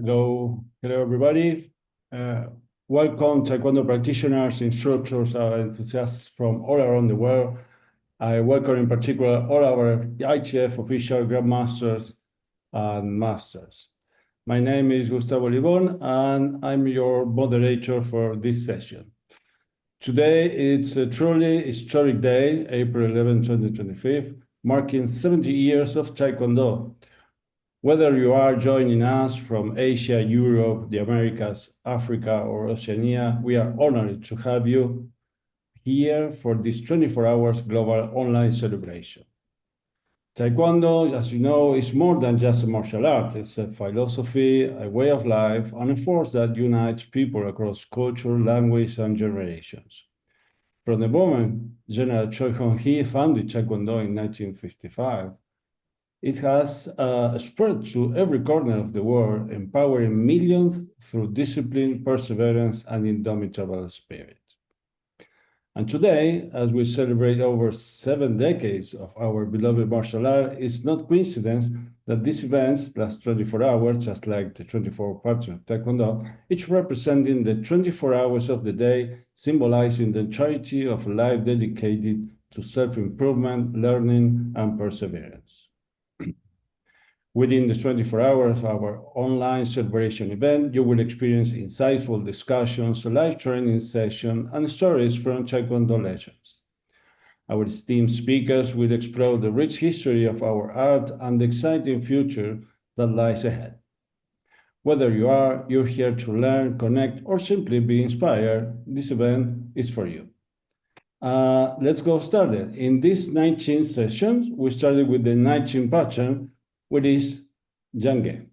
Hello everybody. Welcome Taekwondo practitioners, instructors, and enthusiasts from all around the world. I welcome in particular all our ITF official Grandmasters and Masters. My name is Gustavo Libon, and I'm your moderator for this session. Today, it's a truly historic day, April 11, 2025, marking 70 years of Taekwondo. Whether you are joining us from Asia, Europe, the Americas, Africa, or Oceania, we are honored to have you here for this 24 hours global online celebration. Taekwondo, as you know, is more than just a martial art. It's a philosophy, a way of life, and a force that unites people across culture, language, and generations. From the moment General Choi Hong-hee founded Taekwondo in 1955, it has spread to every corner of the world, empowering millions through discipline, perseverance, and indomitable spirit. And today, as we celebrate over 7 decades of our beloved martial art, it's not coincidence that these events last 24 hours, just like the 24 parts of Taekwondo, each representing the 24 hours of the day, symbolizing the entirety of a life dedicated to self-improvement, learning, and perseverance. Within the 24 hours of our online celebration event, you will experience insightful discussions, a live training session, and stories from Taekwondo legends. Our esteemed speakers will explore the rich history of our art and the exciting future that lies ahead. Whether you're here to learn, connect, or simply be inspired, this event is for you. Let's go started. In this 19th session, we started with the 19th pattern, which is Jange.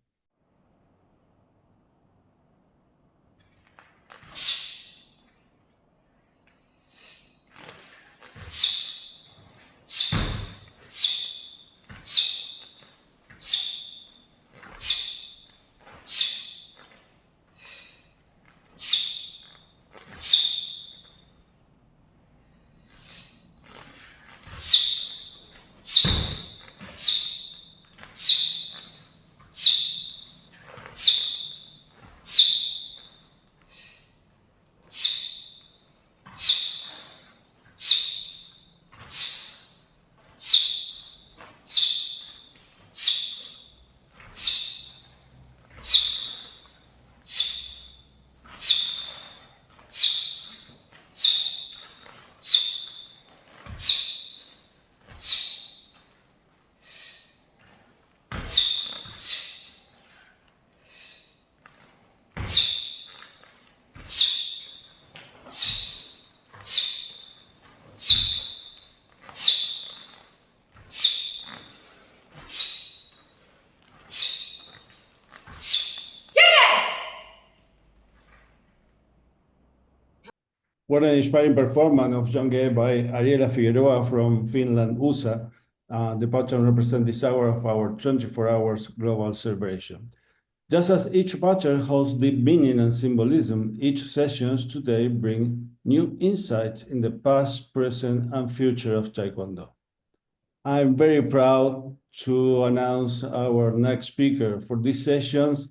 What an inspiring performance of Jange by Ariela Figueroa from Finland, USA. The pattern represents this hour of our 24 hours global celebration. Just as each pattern holds deep meaning and symbolism, each sessions today bring new insights in the past, present, and future of Taekwondo. I'm very proud to announce our next speaker for these sessions,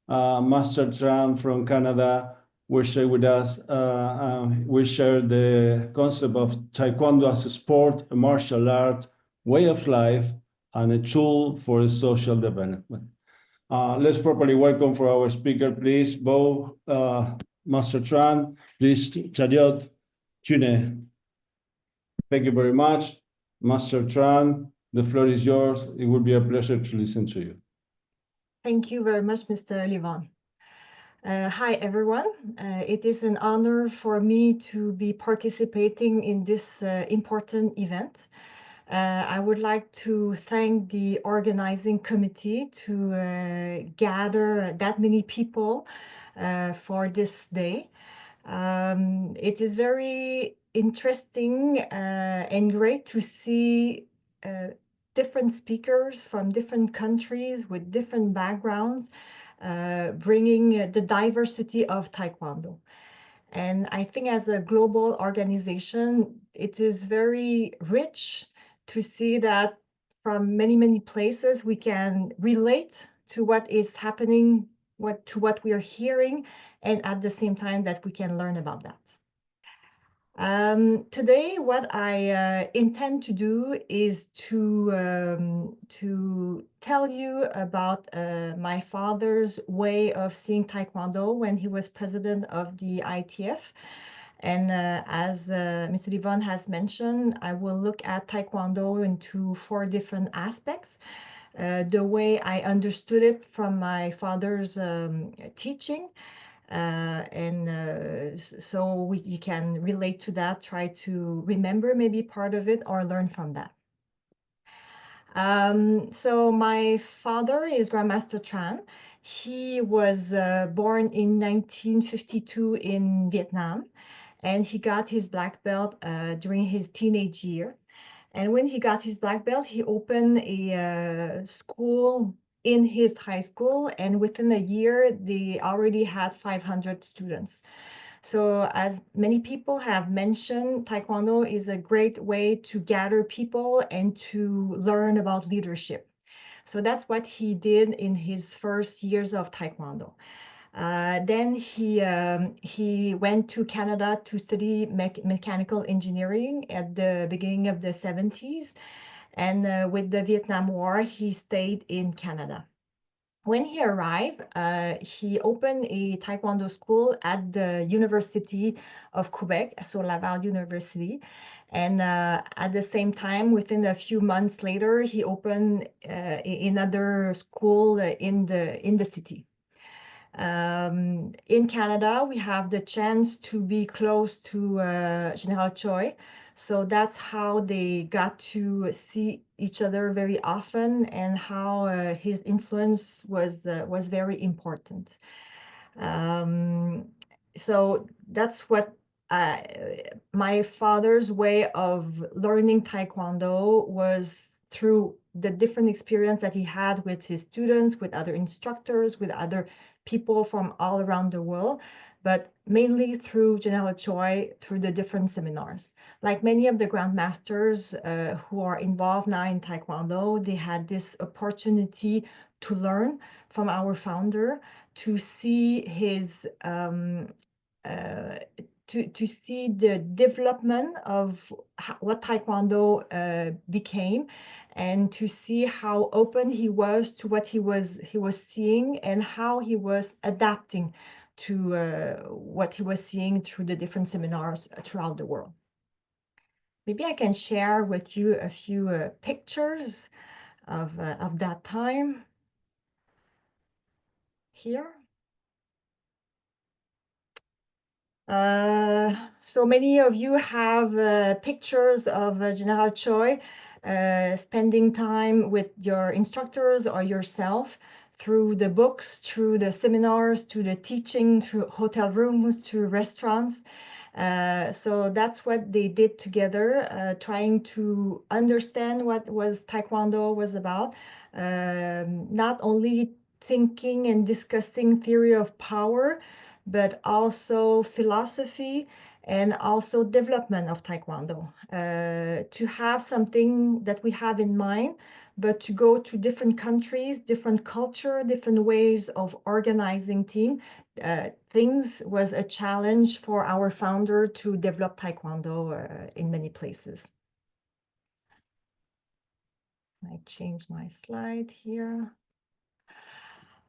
Master Trân from Canada, will share with us, we share the concept of Taekwondo as a sport, a martial art, way of life, and a tool for social development. Let's properly welcome for our speaker, please, both Master Trân, please, Joliette Trân. Thank you very much. Master Trân, the floor is yours. It will be a pleasure to listen to you. Thank you very much, Mr. Livon. Hi, everyone. It is an honor for me to be participating in this important event. I would like to thank the organizing committee to gather that many people for this day. It is very interesting and great to see different speakers from different countries with different backgrounds, bringing the diversity of Taekwondo. And I think as a global organization, it is very rich to see that from many, many places we can relate to what is happening what we are hearing, and at the same time that we can learn about that. Today, what I intend to do is to tell you about my father's way of seeing Taekwondo when he was president of the ITF. And as Mr. Livon has mentioned, I will look at Taekwondo into 4 different aspects. The way I understood it from my father's teaching, so you can relate to that, try to remember maybe part of it or learn from that. So my father is Grandmaster Trân. He was born in 1952 in Vietnam, and he got his black belt during his teenage year. And when he got his black belt, he opened a school in his high school, and within a year, they already had 500 students. So as many people have mentioned, Taekwondo is a great way to gather people and to learn about leadership. So that's what he did in his first years of Taekwondo. Then he went to Canada to study mechanical engineering at the beginning of the 70s. And with the Vietnam War, he stayed in Canada. When he arrived, he opened a Taekwondo school at the University of Quebec, so Laval University. And at the same time, within a few months later, he opened another school in the city. In Canada, we have the chance to be close to General Choi. So that's how they got to see each other very often, and how his influence was very important. So that's what my father's way of learning Taekwondo was, through the different experience that he had with his students, with other instructors, with other people from all around the world, but mainly through General Choi, through the different seminars. Like many of the grandmasters who are involved now in Taekwondo, they had this opportunity to learn from our founder, to see his to see the development of what Taekwondo became, and to see how open he was to what he was seeing, and how he was adapting to what he was seeing through the different seminars throughout the world. Maybe I can share with you a few pictures of that time here. So many of you have pictures of General Choi spending time with your instructors or yourself, through the books, through the seminars, through the teaching, through hotel rooms, through restaurants. So that's what they did together, trying to understand what Taekwondo was about, not only thinking and discussing theory of power, but also philosophy, and also development of Taekwondo, to have something that we have in mind, but to go to different countries, different culture, different ways of organizing things was a challenge for our founder to develop Taekwondo in many places. I change my slide here.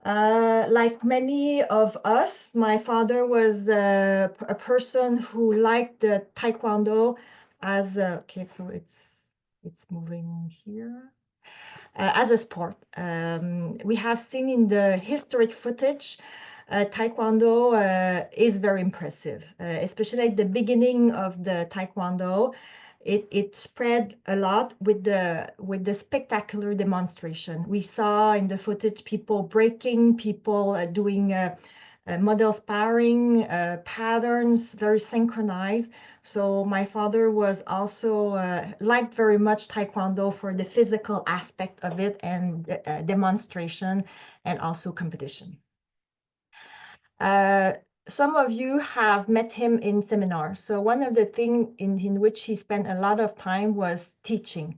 Like many of us, my father was a person who liked the Taekwondo as okay, so it's moving here, as a sport. We have seen in the historic footage, Taekwondo is very impressive, especially at the beginning of the Taekwondo. It spread a lot with the spectacular demonstration. We saw in the footage people breaking, people doing model sparring, patterns, very synchronized. So my father was also liked very much Taekwondo for the physical aspect of it, and demonstration, and also competition. Some of you have met him in seminars. So one of the things in which he spent a lot of time was teaching,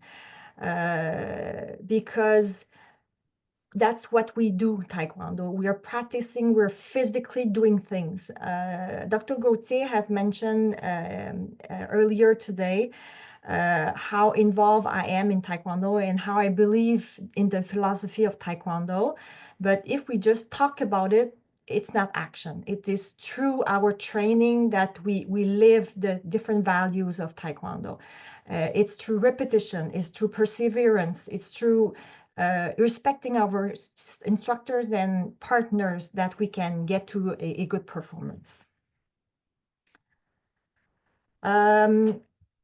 because that's what we do, Taekwondo. We are practicing, we're physically doing things. Dr. Gauthier has mentioned earlier today how involved I am in Taekwondo and how I believe in the philosophy of Taekwondo. But if we just talk about it, it's not action. It is through our training that we live the different values of Taekwondo. It's through repetition, it's through perseverance, it's through respecting our instructors and partners that we can get to a good performance.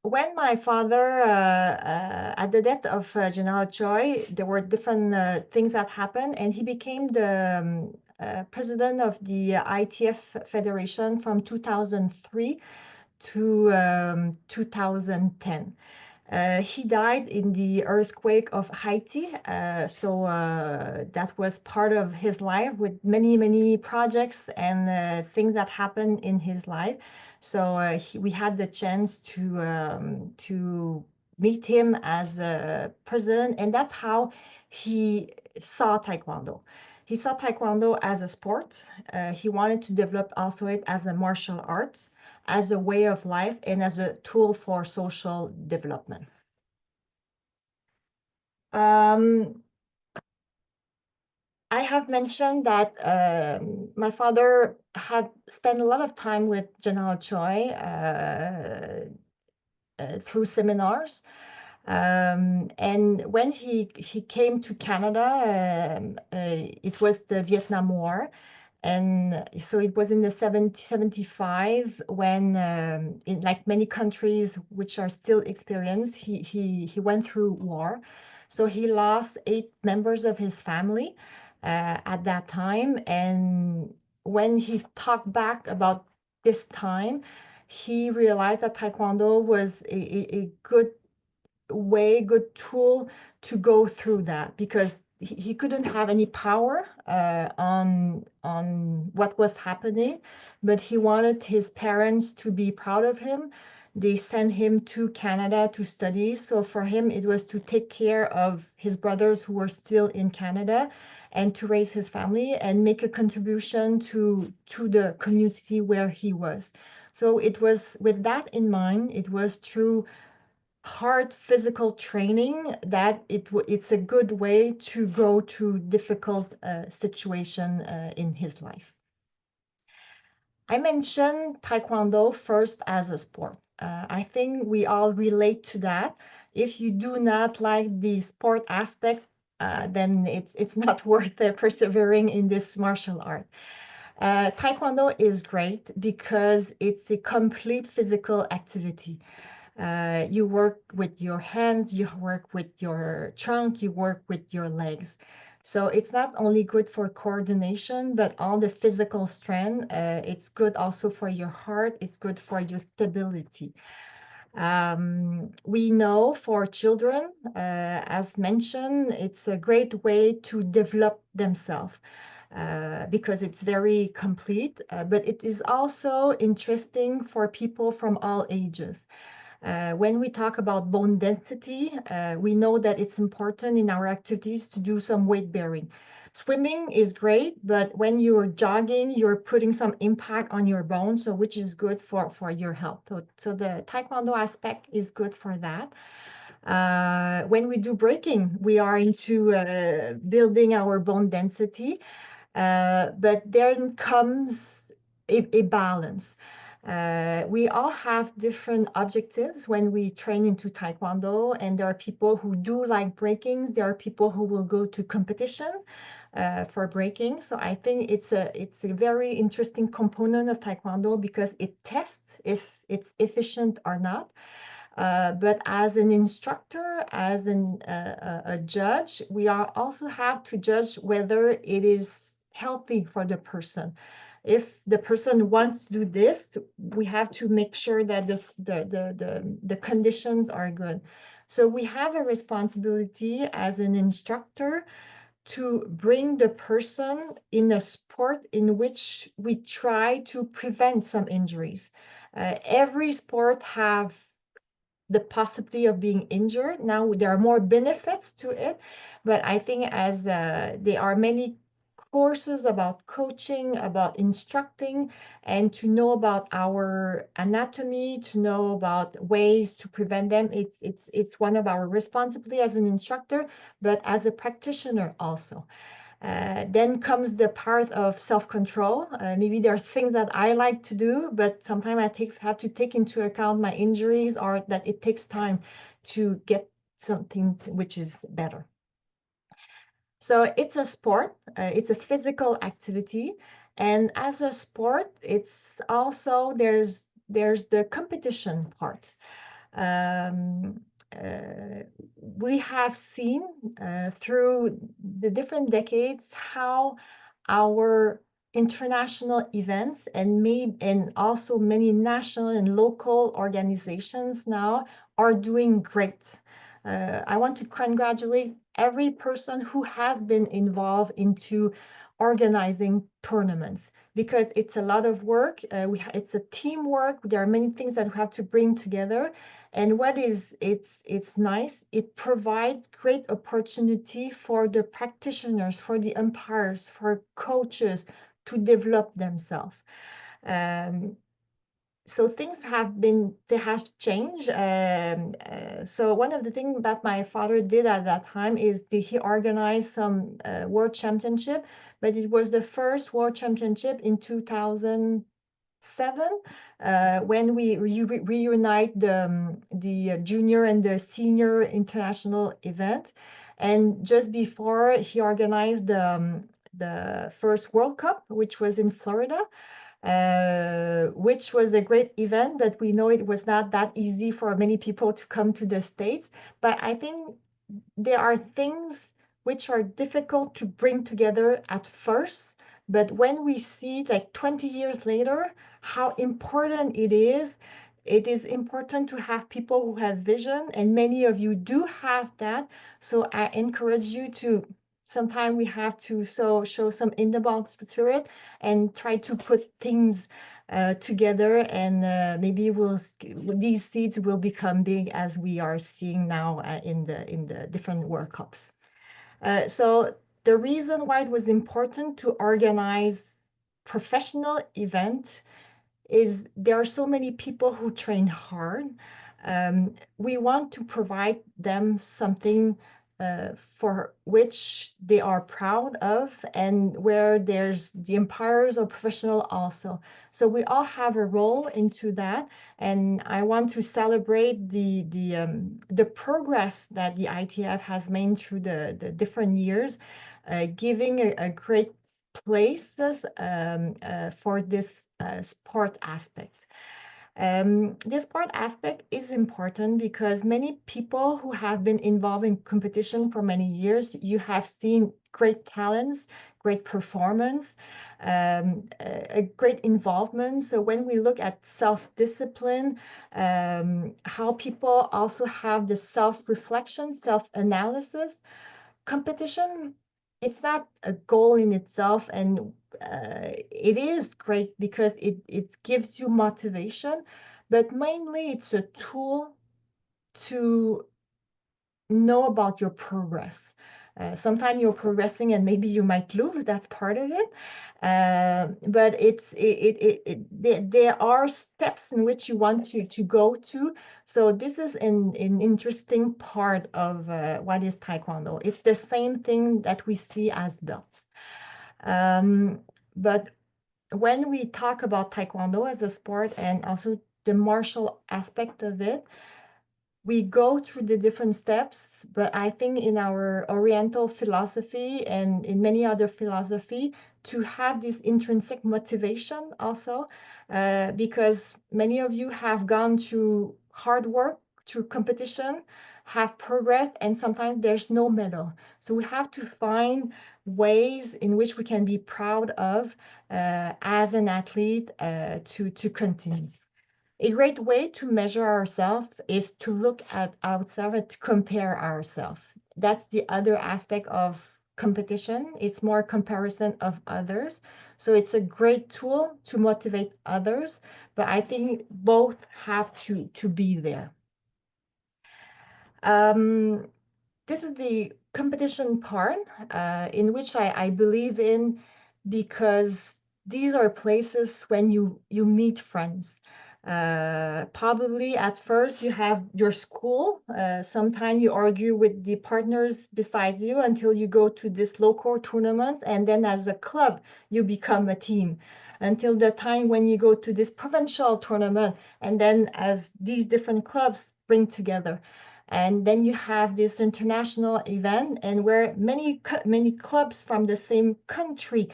When my father, at the death of General Choi, there were different things that happened, and he became the president of the ITF Federation from 2003 to 2010. He died in the earthquake of Haiti, so that was part of his life with many projects and things that happened in his life. So we had the chance to meet him as a president, and that's how he saw Taekwondo. He saw Taekwondo as a sport. He wanted to develop also it as a martial arts, as a way of life, and as a tool for social development. I have mentioned that my father had spent a lot of time with General Choi through seminars. And when he came to Canada, it was the Vietnam War. And so it was in the 75 when, in like many countries which are still experienced, he went through war. So he lost 8 members of his family at that time. And when he talked back about this time, he realized that Taekwondo was a good way, good tool to go through that, because he couldn't have any power on what was happening, but he wanted his parents to be proud of him. They sent him to Canada to study. So for him, it was to take care of his brothers who were still in Canada and to raise his family and make a contribution to the community where he was. So it was with that in mind, it was through hard physical training that it's a good way to go through difficult situation in his life. I mentioned Taekwondo first as a sport. I think we all relate to that. If you do not like the sport aspect, then it's not worth persevering in this martial art. Taekwondo is great because it's a complete physical activity. You work with your hands, you work with your trunk, you work with your legs. So it's not only good for coordination, but all the physical strength. It's good also for your heart. It's good for your stability. We know for children, as mentioned, it's a great way to develop themselves. Because it's very complete, but it is also interesting for people from all ages. When we talk about bone density, we know that it's important in our activities to do some weight bearing. Swimming is great, but when you're jogging, you're putting some impact on your bones, so which is good for your health. So the Taekwondo aspect is good for that. When we do breaking, we are into building our bone density, but then comes a balance. We all have different objectives when we train into Taekwondo, and there are people who do like breakings. There are people who will go to competition for breaking. So I think it's a very interesting component of Taekwondo because it tests if it's efficient or not. But as an instructor, as a judge, we also have to judge whether it is healthy for the person. If the person wants to do this, we have to make sure that the conditions are good. So we have a responsibility as an instructor to bring the person in a sport in which we try to prevent some injuries. Every sport have the possibility of being injured. Now there are more benefits to it, but I think as there are many courses about coaching, about instructing, and to know about our anatomy, to know about ways to prevent them. It's one of our responsibility as an instructor, but as a practitioner also. Then comes the part of self-control. Maybe there are things that I like to do, but sometimes I have to take into account my injuries, or that it takes time to get something which is better. So it's a sport, it's a physical activity. And as a sport, it's also, there's the competition part. We have seen through the different decades how our international events and also many national and local organizations now are doing great. I want to congratulate every person who has been involved into organizing tournaments, because it's a lot of work. It's a teamwork. There are many things that we have to bring together. And it's nice. It provides great opportunity for the practitioners, for the umpires, for coaches to develop themselves. So things has changed. So one of the things that my father did at that time is he organized some world championship, but it was the first world championship in 2007 when we reunite the junior and the senior international event. And just before, he organized the first World Cup, which was in Florida. Which was a great event, but we know it was not that easy for many people to come to the States. But I think there are things which are difficult to bring together at first, but when we see like 20 years later how important it is important to have people who have vision, and many of you do have that. So I encourage you to, sometimes we have to show some inbound spirit and try to put things together, and maybe these seeds will become big, as we are seeing now in the different World Cups. So the reason why it was important to organize professional event is there are so many people who train hard. We want to provide them something for which they are proud of, and where there's the umpires or professional also. So we all have a role into that, and I want to celebrate the progress that the ITF has made through the different years, giving a great places for this sport aspect. This sport aspect is important because many people who have been involved in competition for many years, you have seen great talents, great performance, a great involvement. So when we look at self-discipline, how people also have the self-reflection, self-analysis, competition, it's not a goal in itself, and it is great because it gives you motivation, but mainly it's a tool to know about your progress. Sometimes you're progressing and maybe you might lose, that's part of it. But there are steps in which you want to go to. So this is an interesting part of what is Taekwondo. It's the same thing that we see as belts. But when we talk about Taekwondo as a sport and also the martial aspect of it, we go through the different steps, but I think in our Oriental philosophy and in many other philosophy, to have this intrinsic motivation also, because many of you have gone through hard work, through competition, have progressed, and sometimes there's no medal. So we have to find ways in which we can be proud of as an athlete to continue. A great way to measure ourselves is to look at ourselves and to compare ourselves. That's the other aspect of competition. It's more comparison of others. So it's a great tool to motivate others, but I think both have to be there. This is the competition part in which I believe in, because these are places when you meet friends. Probably at first you have your school. Sometimes you argue with the partners besides you until you go to this local tournament, and then as a club you become a team until the time when you go to this provincial tournament, and then as these different clubs bring together. And then you have this international event, and where many clubs from the same country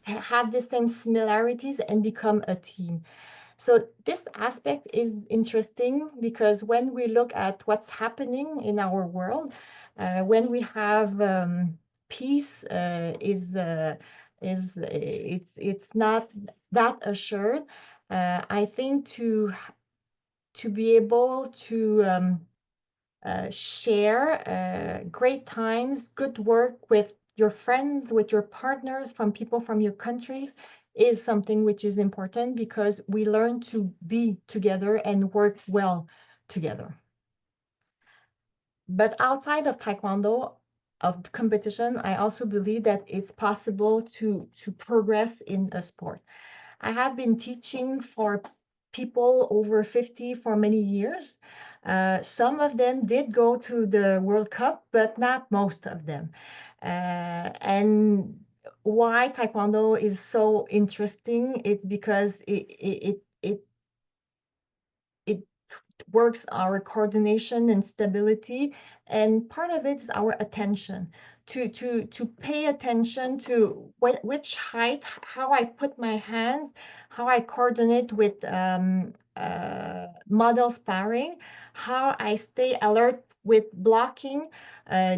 have the same similarities and become a team. So this aspect is interesting because when we look at what's happening in our world, when we have peace it's not that assured. I think to be able to share great times, good work with your friends, with your partners, from people from your countries, is something which is important, because we learn to be together and work well together. But outside of Taekwondo, of competition, I also believe that it's possible to progress in a sport. I have been teaching for people over 50 for many years. Some of them did go to the World Cup, but not most of them. And why Taekwondo is so interesting, it's because it works our coordination and stability, and part of it is our attention, to pay attention to which height, how I put my hands, how I coordinate with model sparring, how I stay alert with blocking.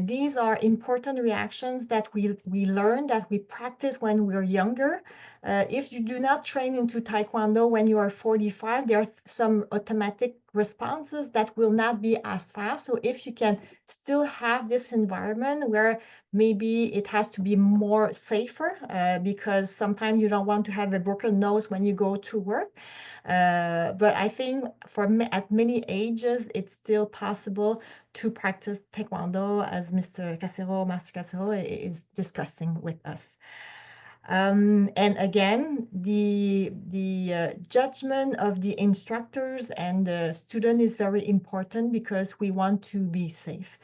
These are important reactions that we learn, that we practice when we're younger. If you do not train into Taekwondo when you are 45, there are some automatic responses that will not be as fast. So if you can still have this environment where maybe it has to be more safer, because sometimes you don't want to have a broken nose when you go to work. But I think at many ages, it's still possible to practice Taekwondo, as Master Casero is discussing with us. And again, the judgment of the instructors and the student is very important, because we want to be safe.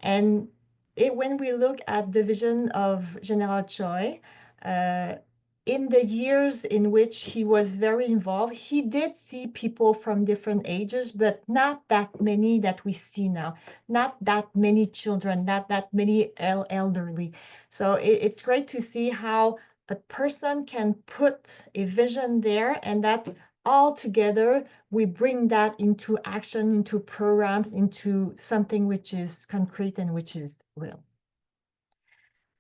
And when we look at the vision of General Choi, in the years in which he was very involved, he did see people from different ages, but not that many that we see now, not that many children, not that many elderly. So it's great to see how a person can put a vision there, and that all together we bring that into action, into programs, into something which is concrete and which is real.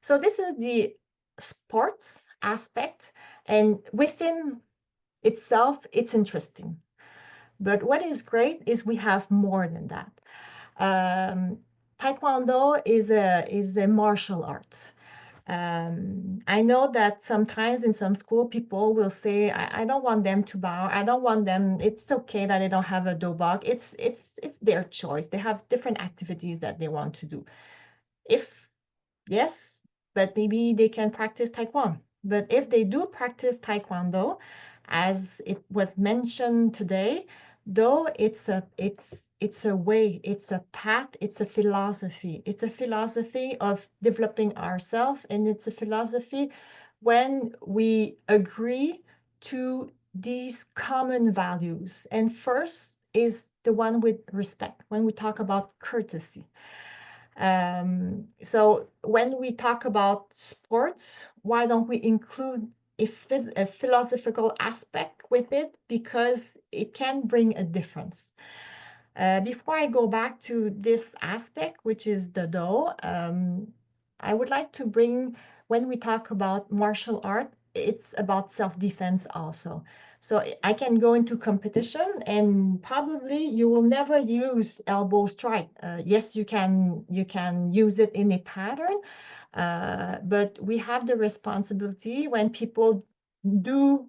So this is the sports aspect, and within itself it's interesting. But what is great is we have more than that. Taekwondo is a martial art. I know that sometimes in some school people will say, I don't want them to bow. I don't want them. It's okay that they don't have a dobok. It's their choice. They have different activities that they want to do. Yes, but maybe they can practice Taekwondo. But if they do practice Taekwondo, as it was mentioned today, though it's a way, it's a path, it's a philosophy. It's a philosophy of developing ourselves, and it's a philosophy when we agree to these common values. And first is the one with respect, when we talk about courtesy. So when we talk about sports, why don't we include a philosophical aspect with it? Because it can bring a difference. Before I go back to this aspect, which is the Do, I would like to bring, when we talk about martial art, it's about self-defense also. So I can go into competition, and probably you will never use elbow strike. Yes, you can use it in a pattern, but we have the responsibility when people do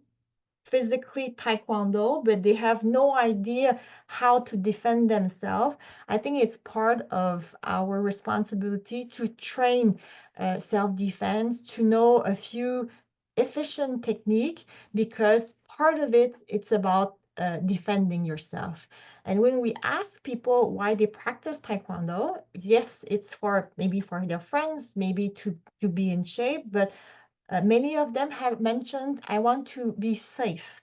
physically Taekwondo, but they have no idea how to defend themselves. I think it's part of our responsibility to train self-defense, to know a few efficient technique, because part of it's about defending yourself. And when we ask people why they practice Taekwondo, yes, it's for maybe for their friends, maybe to be in shape, but many of them have mentioned, I want to be safe.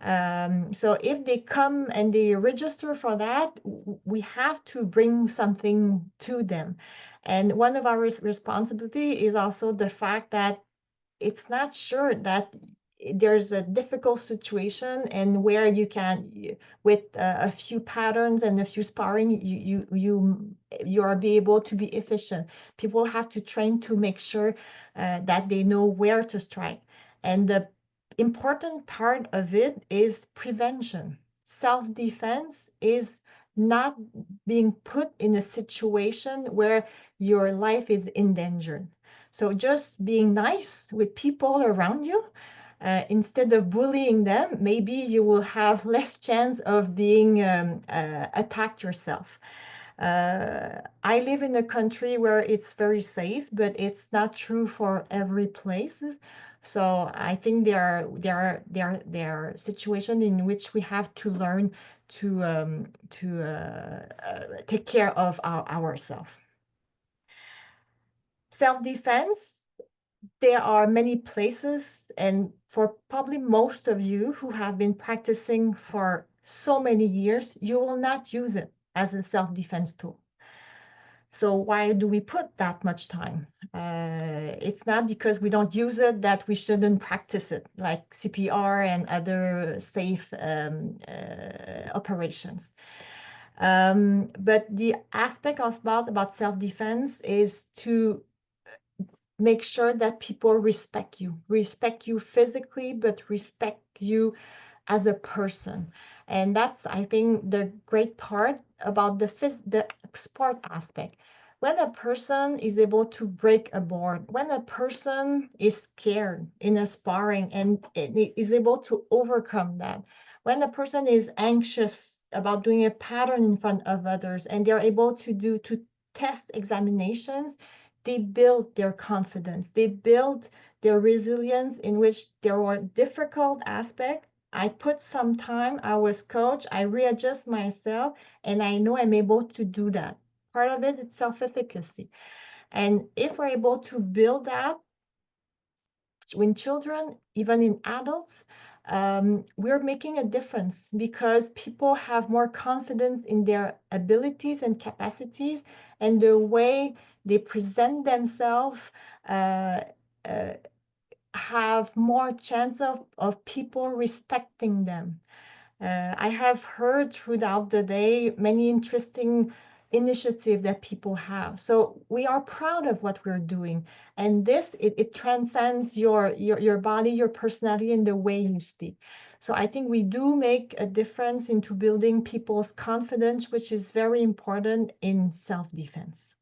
So if they come and they register for that, we have to bring something to them. And one of our responsibility is also the fact that it's not sure that there's a difficult situation and where you can, with a few patterns and a few sparring, you are be able to be efficient. People have to train to make sure that they know where to strike. And the important part of it is prevention. Self-defense is not being put in a situation where your life is endangered. So just being nice with people around you, instead of bullying them, maybe you will have less chance of being attacked yourself. I live in a country where it's very safe, but it's not true for every place. So I think there are situations in which we have to learn to take care of ourselves. Self-defense, there are many places, and for probably most of you who have been practicing for so many years, you will not use it as a self-defense tool. So why do we put that much time? It's not because we don't use it that we shouldn't practice it, like CPR and other safe operations. But the aspect about self-defense is to make sure that people respect you physically, but respect you as a person. And that's, I think, the great part about the sport aspect. When a person is able to break a board, when a person is scared in a sparring and is able to overcome that, when a person is anxious about doing a pattern in front of others and they're able to test examinations, they build their confidence, they build their resilience, in which there were difficult aspects. I put some time, I was coached, I readjust myself, and I know I'm able to do that. Part of it is self-efficacy. And if we're able to build that in children, even in adults, we're making a difference, because people have more confidence in their abilities and capacities, and the way they present themselves have more chance of people respecting them. I have heard throughout the day many interesting initiatives that people have. So we are proud of what we're doing. And this, it transcends your body, your personality, and the way you speak. So I think we do make a difference into building people's confidence, which is very important in self-defense.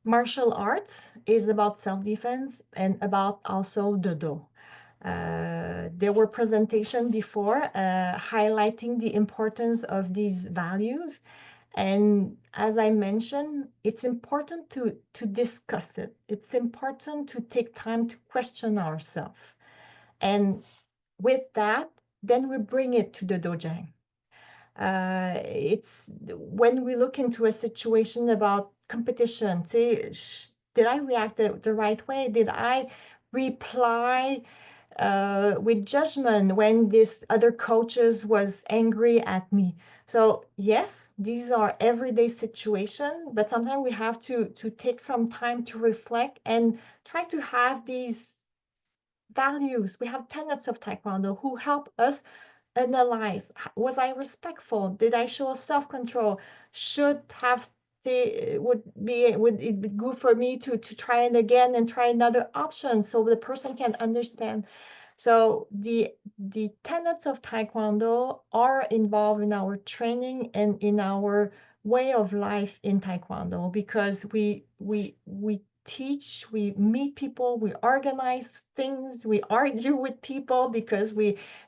Martial arts is about self-defense and about also Do. There were presentations before highlighting the importance of these values. And as I mentioned, it's important to discuss it. It's important to take time to question ourselves. And with that, then we bring it to the dojang. It's when we look into a situation about competition, say, did I react the right way? Did I reply with judgment when this other coaches was angry at me? So yes, these are everyday situations, but sometimes we have to take some time to reflect and try to have these values. We have tenets of Taekwondo who help us analyze. Was I respectful? Did I show self-control? Would it be good for me to try it again and try another option so the person can understand? So the tenets of Taekwondo are involved in our training and in our way of life in Taekwondo, because we teach, we meet people, we organize things, we argue with people because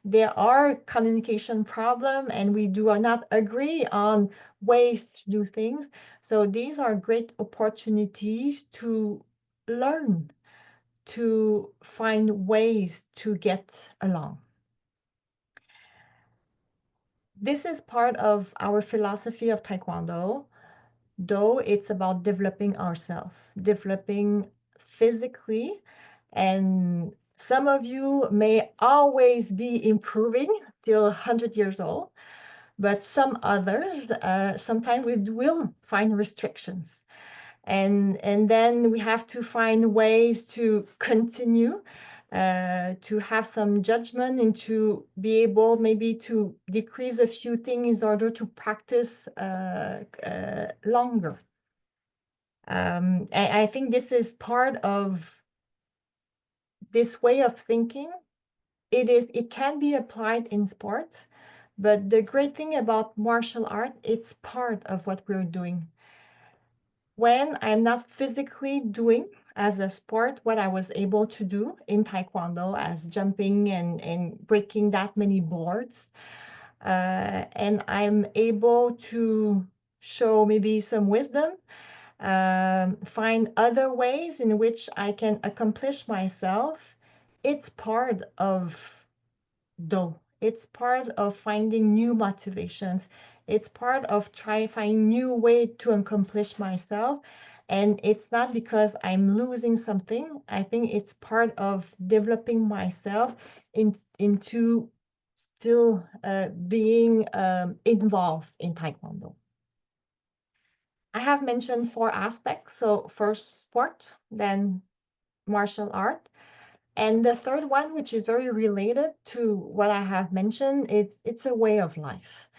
there are communication problem and we do not agree on ways to do things. So these are great opportunities to learn, to find ways to get along. This is part of our philosophy of Taekwondo. Though it's about developing ourselves, developing physically, and some of you may always be improving till 100 years old, but some others, sometimes we will find restrictions. And then we have to find ways to continue, to have some judgment and to be able maybe to decrease a few things in order to practice longer. I think this is part of this way of thinking. It can be applied in sport, but the great thing about martial art, it's part of what we're doing. When I'm not physically doing as a sport what I was able to do in Taekwondo as jumping and breaking that many boards, and I'm able to show maybe some wisdom, find other ways in which I can accomplish myself, it's part of Do. It's part of finding new motivations. It's part of finding new way to accomplish myself. And it's not because I'm losing something. I think it's part of developing myself into still being involved in Taekwondo. I have mentioned 4 aspects. So first sport, then martial art. And the third one, which is very related to what I have mentioned, it's a way of life.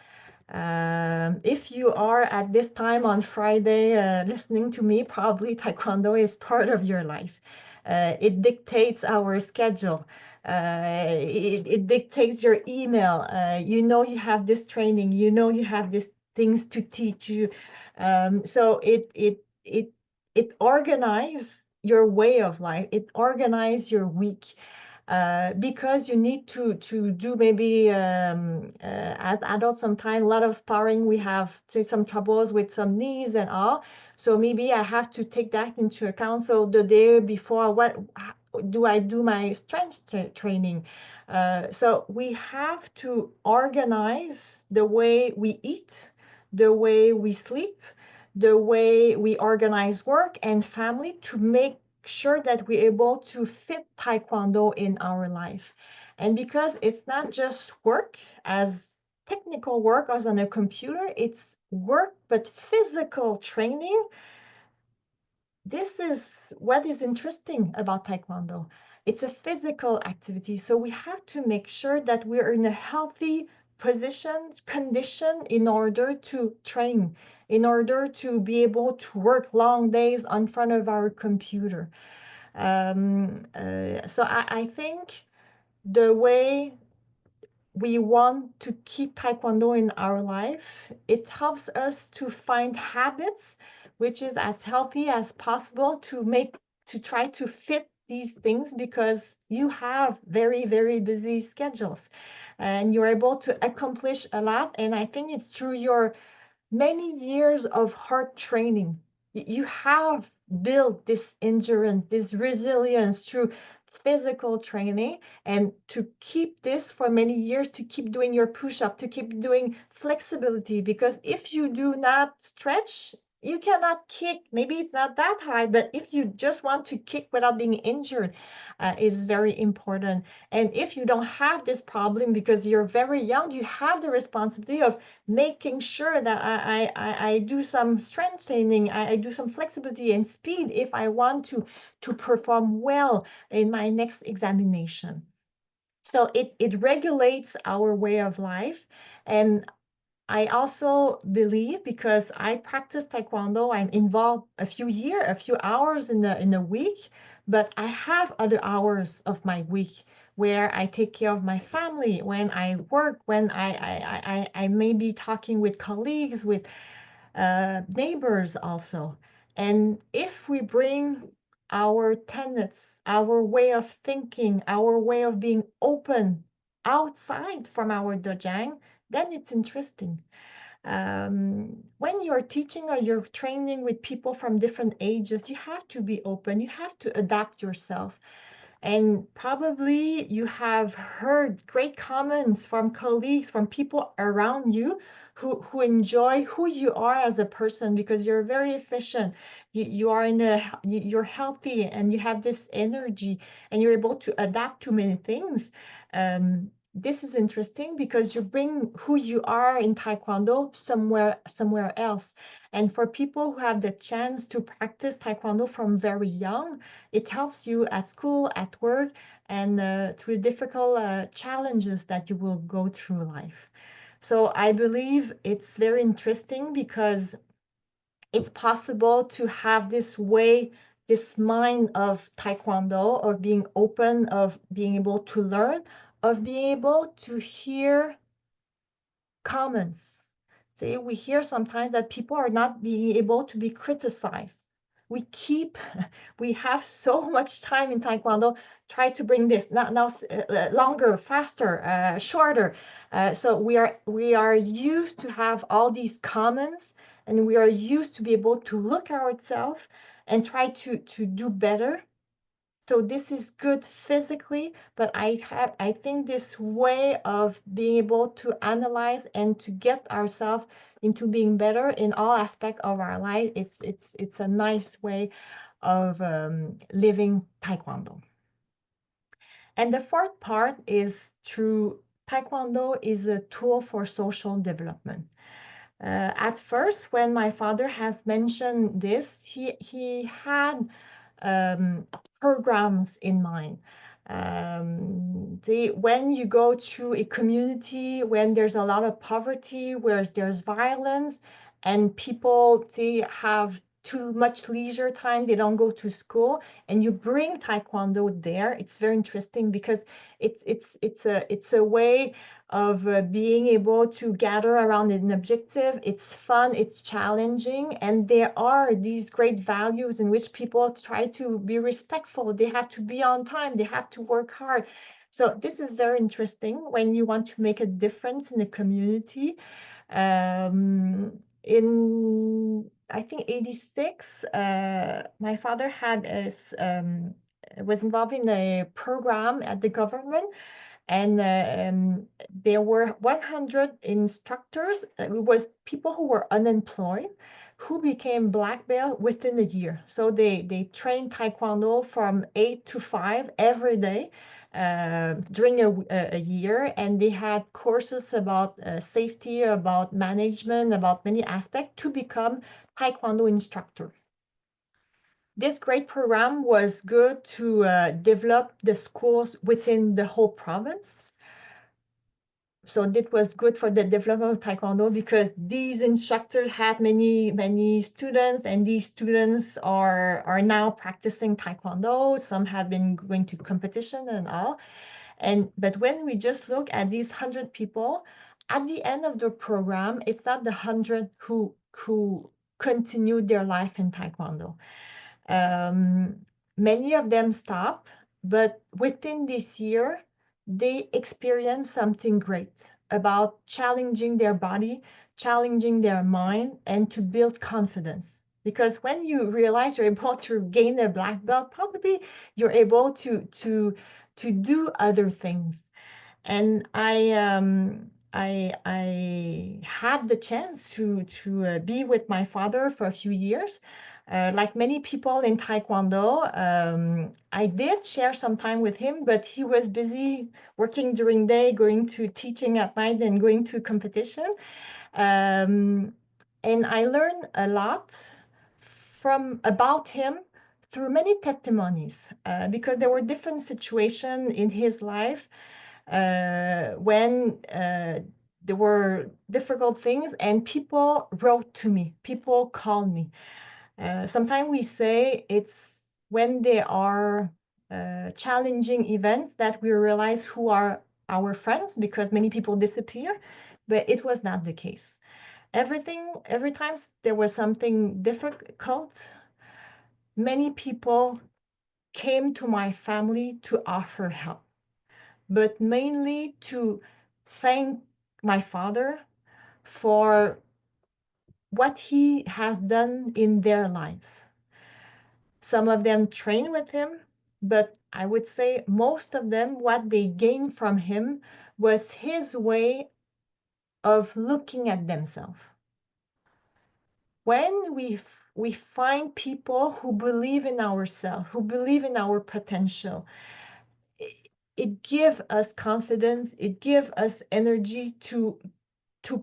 If you are at this time on Friday listening to me, probably Taekwondo is part of your life. It dictates our schedule. It dictates your email. You know you have this training. You know you have these things to teach you. So it organizes your way of life. It organizes your week. Because you need to do maybe as adults sometimes a lot of sparring, we have say some troubles with some knees and all, so maybe I have to take that into account. So the day before, what do I do my strength training? So we have to organize the way we eat, the way we sleep, the way we organize work and family to make sure that we're able to fit Taekwondo in our life. And because it's not just work as technical work as on a computer, it's work but physical training. This is what is interesting about Taekwondo. It's a physical activity, so we have to make sure that we're in a healthy condition in order to train, in order to be able to work long days in front of our computer. So I think the way we want to keep Taekwondo in our life, it helps us to find habits which is as healthy as possible to try to fit these things, because you have very, very busy schedules and you're able to accomplish a lot. And I think it's through your many years of hard training. You have built this endurance, this resilience through physical training, and to keep this for many years, to keep doing your push-up, to keep doing flexibility, because if you do not stretch, you cannot kick. Maybe it's not that high, but if you just want to kick without being injured, is very important. And if you don't have this problem because you're very young, you have the responsibility of making sure that I do some strength training, I do some flexibility and speed if I want to perform well in my next examination. So it regulates our way of life. And I also believe, because I practice Taekwondo, I'm involved a few hours in the week, but I have other hours of my week where I take care of my family, when I work, when I may be talking with colleagues, with neighbors also. And if we bring our tenets, our way of thinking, our way of being open outside from our dojang, then it's interesting. When you're teaching or you're training with people from different ages, you have to be open, you have to adapt yourself. And probably you have heard great comments from colleagues, from people around you who enjoy who you are as a person, because you're very efficient. You're healthy and you have this energy and you're able to adapt to many things. This is interesting because you bring who you are in Taekwondo somewhere else. And for people who have the chance to practice Taekwondo from very young, it helps you at school, at work, and through difficult challenges that you will go through life. So I believe it's very interesting because it's possible to have this way, this mind of Taekwondo, of being open, of being able to learn, of being able to hear comments. See, we hear sometimes that people are not being able to be criticized. We have so much time in Taekwondo, try to bring this now longer, faster, shorter. So we are used to have all these comments, and we are used to be able to look at ourselves and try to do better. So this is good physically, but I think this way of being able to analyze and to get ourselves into being better in all aspects of our life, it's a nice way of living Taekwondo. And the fourth part is through Taekwondo is a tool for social development. At first, when my father has mentioned this, he had programs in mind. When you go to a community, when there's a lot of poverty, where there's violence, and people have too much leisure time, they don't go to school, and you bring Taekwondo there, it's very interesting because it's a way of being able to gather around an objective. It's fun, it's challenging, and there are these great values in which people try to be respectful. They have to be on time, they have to work hard. So this is very interesting when you want to make a difference in the community. In I think 86, my father was involved in a program at the government, and there were 100 instructors. It was people who were unemployed who became black belt within a year. So they trained Taekwondo from 8 to 5 every day during a year, and they had courses about safety, about management, about many aspects to become Taekwondo instructor. This great program was good to develop the schools within the whole province. So it was good for the development of Taekwondo because these instructors had many students, and these students are now practicing Taekwondo. Some have been going to competition and all. But when we just look at these 100 people, at the end of the program, it's not the 100 who continued their life in Taekwondo. Many of them stop, but within this year, they experience something great about challenging their body, challenging their mind, and to build confidence. Because when you realize you're able to gain a black belt, probably you're able to do other things. And I had the chance to be with my father for a few years. Like many people in Taekwondo, I did share some time with him, but he was busy working during day, going to teaching at night, and going to competition. And I learned a lot about him through many testimonies, because there were different situations in his life when there were difficult things, and people wrote to me, people called me. Sometimes we say it's when there are challenging events that we realize who are our friends, because many people disappear, but it was not the case. Every time there was something difficult, many people came to my family to offer help, but mainly to thank my father for what he has done in their lives. Some of them train with him, but I would say most of them, what they gained from him was his way of looking at themselves. When we find people who believe in ourselves, who believe in our potential, it gives us confidence, it gives us energy to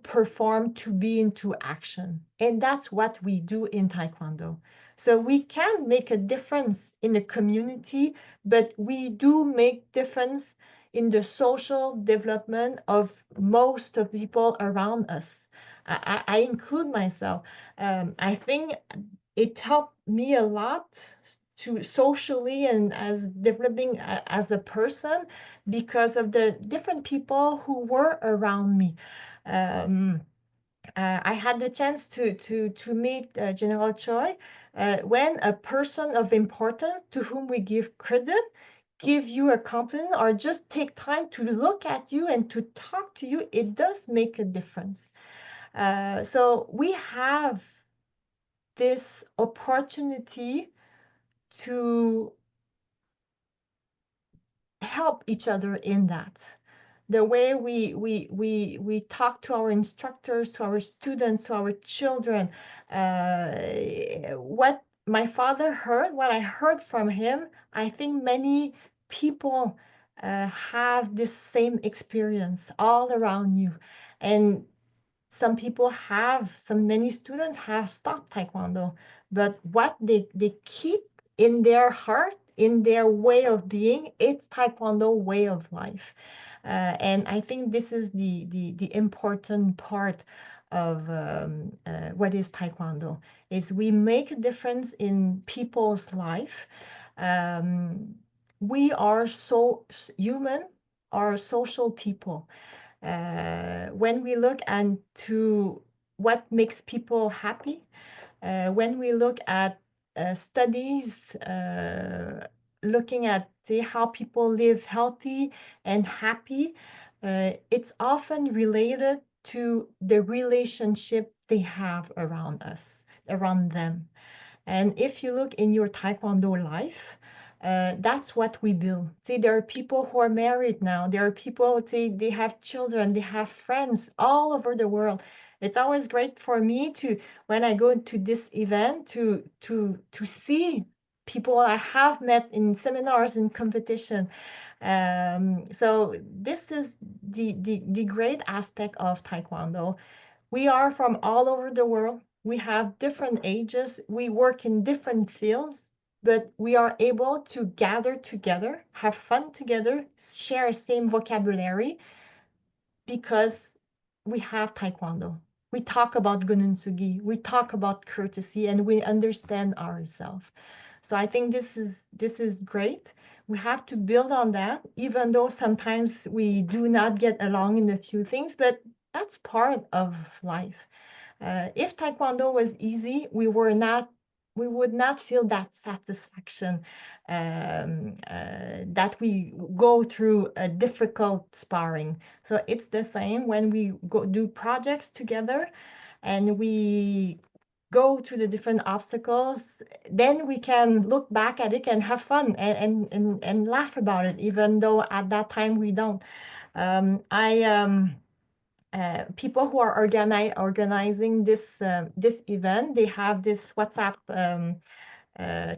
perform, to be into action. And that's what we do in Taekwondo. So we can make a difference in the community, but we do make difference in the social development of most of people around us. I include myself. I think it helped me a lot to socially and as developing as a person because of the different people who were around me. I had the chance to meet General Choi when a person of importance to whom we give credit give you a compliment or just take time to look at you and to talk to you, it does make a difference. So we have this opportunity to help each other in that. The way we talk to our instructors, to our students, to our children, what my father heard, what I heard from him, I think many people have this same experience all around you. And some people have, many students have stopped Taekwondo, but what they keep in their heart, in their way of being, it's Taekwondo way of life. And I think this is the important part of what is Taekwondo, is we make a difference in people's life. We are so human, are social people. When we look into what makes people happy, when we look at studies, looking at how people live healthy and happy, it's often related to the relationship they have around us, around them. And if you look in your Taekwondo life, that's what we build. See, there are people who are married now. There are people, see, they have children, they have friends all over the world. It's always great for me to, when I go to this event, to see people I have met in seminars and competition. So this is the great aspect of Taekwondo. We are from all over the world. We have different ages. We work in different fields, but we are able to gather together, have fun together, share same vocabulary because we have Taekwondo. We talk about Gununsugi, we talk about courtesy, and we understand ourselves. So I think this is great. We have to build on that, even though sometimes we do not get along in a few things, but that's part of life. If Taekwondo was easy, we would not feel that satisfaction that we go through a difficult sparring. So it's the same when we go do projects together and we go through the different obstacles, then we can look back at it and have fun and laugh about it, even though at that time we don't. People who are organizing this event, they have this WhatsApp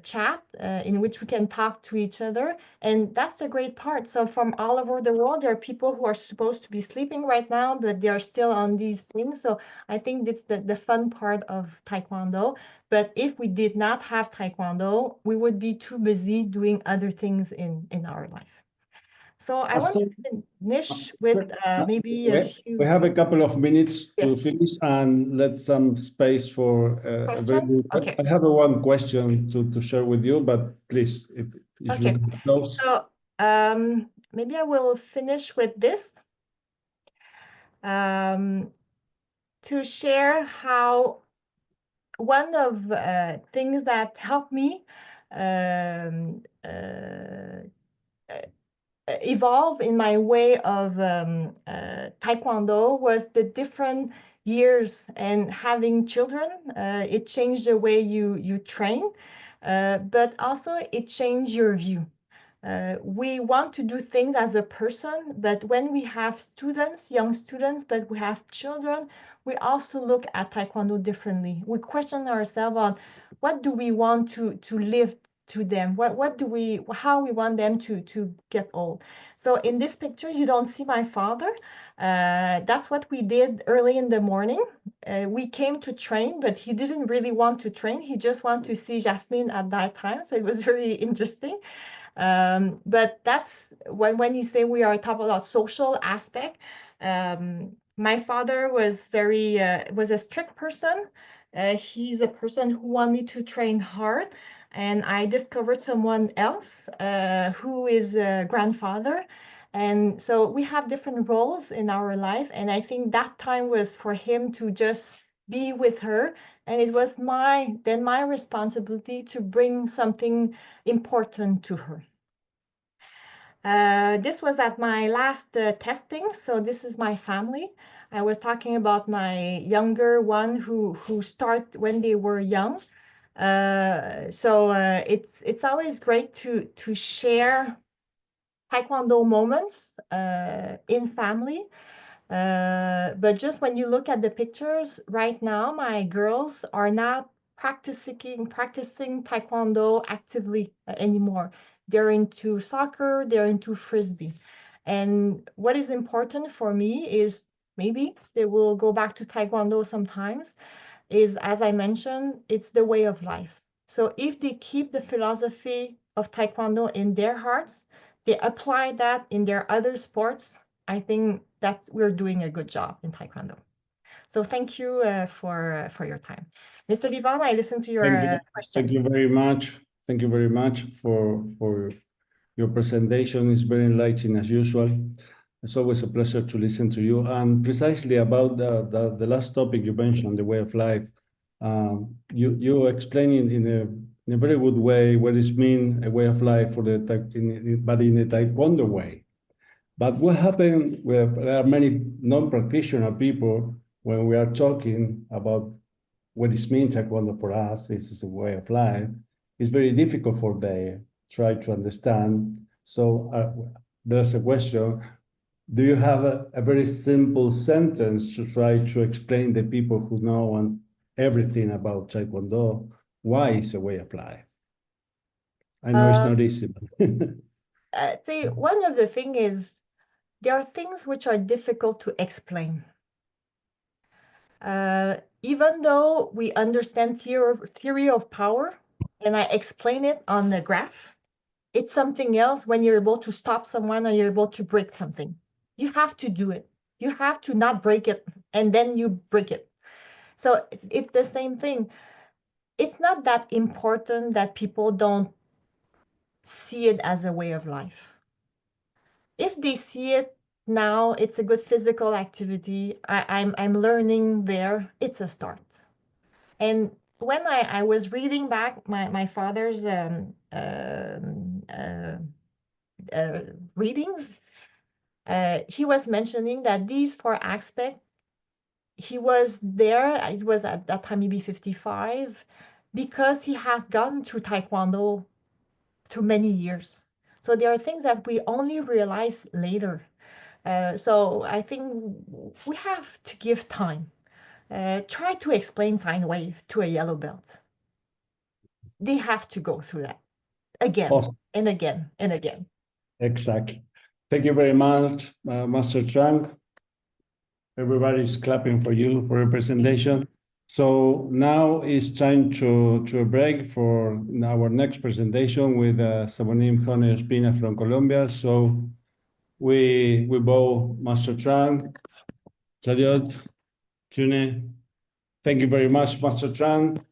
chat in which we can talk to each other, and that's the great part. So from all over the world, there are people who are supposed to be sleeping right now, but they are still on these things. So I think that's the fun part of Taekwondo. But if we did not have Taekwondo, we would be too busy doing other things in our life. So I want to finish with maybe a few. We have a couple of minutes to Yes. finish and let some space for a very Questions? good. Okay. I have one question to share with you, but please, if Okay. you can close. So maybe I will finish with this to share how one of things that helped me evolve in my way of Taekwondo was the different years and having children. It changed the way you train, but also it changed your view. We want to do things as a person, but when we have students, young students, but we have children, we also look at Taekwondo differently. We question ourselves on what do we want to live to them, how we want them to get old. So in this picture, you don't see my father. That's what we did early in the morning. We came to train, but he didn't really want to train. He just wanted to see Jasmine at that time. So it was very interesting. But that's when you say we are talking about social aspect. My father was was a strict person. He's a person who wanted me to train hard, and I discovered someone else who is a grandfather. And so we have different roles in our life, and I think that time was for him to just be with her, and it was my responsibility to bring something important to her. This was at my last testing, so this is my family. I was talking about my younger one who start when they were young. It's always great to share Taekwondo moments in family. But just when you look at the pictures right now, my girls are not practicing Taekwondo actively anymore. They're into soccer, they're into frisbee. And what is important for me is maybe they will go back to Taekwondo sometimes, is, as I mentioned, it's the way of life. So if they keep the philosophy of Taekwondo in their hearts, they apply that in their other sports, I think that we're doing a good job in Taekwondo. So thank you for your time. Mr. Livan, I listened to your question. Thank you very much. Thank you very much for your presentation. It's very enlightening as usual. It's always a pleasure to listen to you. And precisely about the last topic you mentioned, the way of life, you explaining in a very good way what it means, a way of life for but in a Taekwondo way. But what happened with there are many non-practitioner people when we are talking about what it means Taekwondo for us, this is a way of life, it's very difficult for them try to understand. So there's a question, do you have a very simple sentence to try to explain the people who know everything about Taekwondo, why it's a way of life? I know it's not easy. But see, one of the things is there are things which are difficult to explain. Even though we understand theory of power, and I explain it on the graph, it's something else when you're able to stop someone or you're able to break something. You have to do it. You have to not break it, and then you break it. So it's the same thing. It's not that important that people don't see it as a way of life. If they see it now, it's a good physical activity. I'm learning there. It's a start. And when I was reading back my father's readings, he was mentioning that these four aspects, he was there, it was at that time maybe 55, because he has gone to Taekwondo through many years. So there are things that we only realize later. So I think we have to give time. Try to explain sine wave to a yellow belt. They have to go through that again awesome. And again and again. Exactly. Thank you very much, Master Trân. Everybody's clapping for you for your presentation. So now it's time to a break for our next presentation with Sabonim Jone Espina from Colombia. So we bow Master Trân, Joliette, June. Thank you very much, Master Trân.